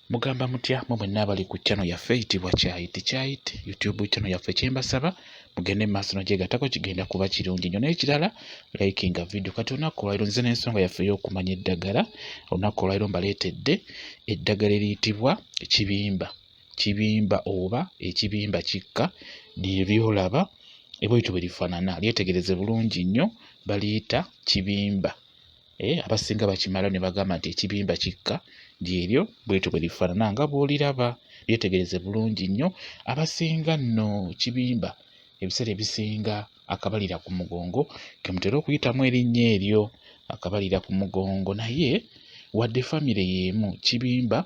Mugamba mutya mu mwenna abali ku channel yaffe eyitibwa Kyayiti YouTube channel yaffe kyembasaba mugende maaso n'ogyegattako kigenda kuba kirungi nnyo. N'ekirala likinga video kati olunaku olwaleero nze n'ensonga yaffe ey'okumanya eddagala. Olunaku olwaleero mbaleetedde eddagala eriyitibwa kibimba oba ekibimba kikka lyolaba bw'etyo bwe lifaanana lyetegereze bulungi nnyo baliyita kibimba. Abasinga bakimala ne bagamba nti ekibimba kikka lyeryo bw'etyo bwe lifaanana nga bw'oliraba lyetegereze bulungi nnyo. Abasinga nno kibimba ebiseera ebisinga akabalira ku mugongo ke mutera okuyitamu erinnya eryo akabalira ku mugongo, naye wadde famire y'emu kibimba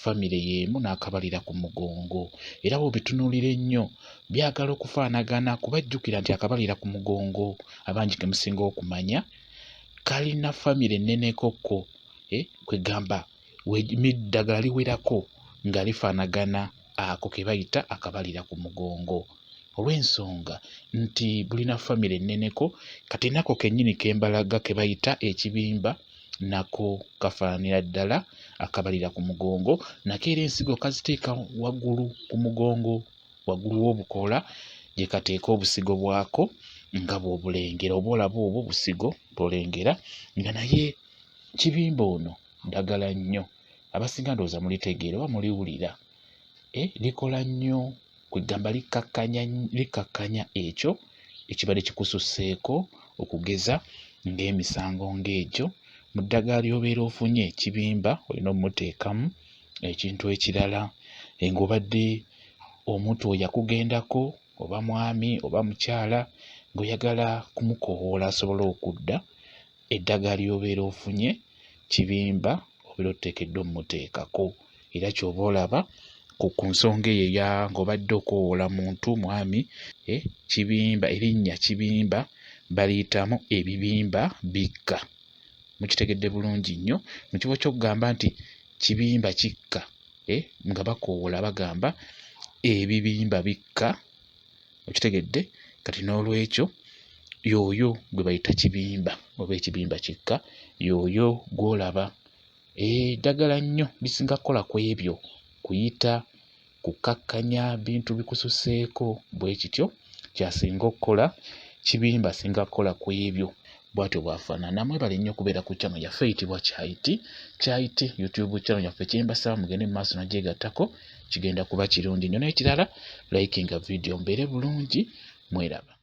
famire y'emu n'akabalira ku mugongo era bw'obitunuulira ennyo byagala okufaanagana kuba jjukira nti akabalira ku mugongo abangi ke musinga okumanya kalina famire ennenekokko kwegamba eddagala liwerako nga lifaanagana ako ke bayita akabalira ku mugongo olw'ensonga nti bulina famire enneneko kati nako kennyini kembalaga ke bayita ekibimba nako kafaananira ddala akabalira ku mugongo nako era ensigo kaziteeka waggulu ku mugongo waggulu w'obukoola gye kateeka obusigo bwako nga bw'obulengera oba olaba obwo obusigo bw'olengera nga naye kibimba ono ddagala nnyo abasinga ndowooza mulitegeera oba muliwulira. Likola nnyo kwegamba likakkanya ekyo ekibadde kikususseeko okugeza ng'emisango ng'egyo mu ddagala ly'obeera ofunye ekibimba olina omuteekamu ekintu ekirala ng'obadde omuntu oyo yakugendako oba mwami oba mukyala ng'oyagala kumukoowoola asobole okudda eddagala ly'obeera ofunye kibimba obeera oteekeddwa omuteekako era ky'oba olaba ku nsonga eyo ng'obadde okoowoola muntu mwami kibimba erinnya kibimba baliyitamu ebibimba bikka. Mukitegedde bulungi nnyo mu kifo ky'okugamba nti kibimba kikka nga bakoowoola bagamba ebibimba bikka okitegedde kati n'olwekyo y'oyo gwe bayita kibimba oba ekibimba kikka y'oyo gw'olaba. Ddagala nnyo lisinga kukola ku ebyo kuyita kukakkanya bintu bikususseeko bwe kityo kyasinga okukola kibimba asinga kukola ku ebyo bw'atyo bw'afaanana. Mwebale nnyo okubeera ku channel yaffe eyitibwa Kyayiti YouTube channel yaffe kyembasaba mugende mu maaso n'ogyegattako kigenda kuba kirungi nnyo. N'ekirala likinga video mbeere bulungi mweraba.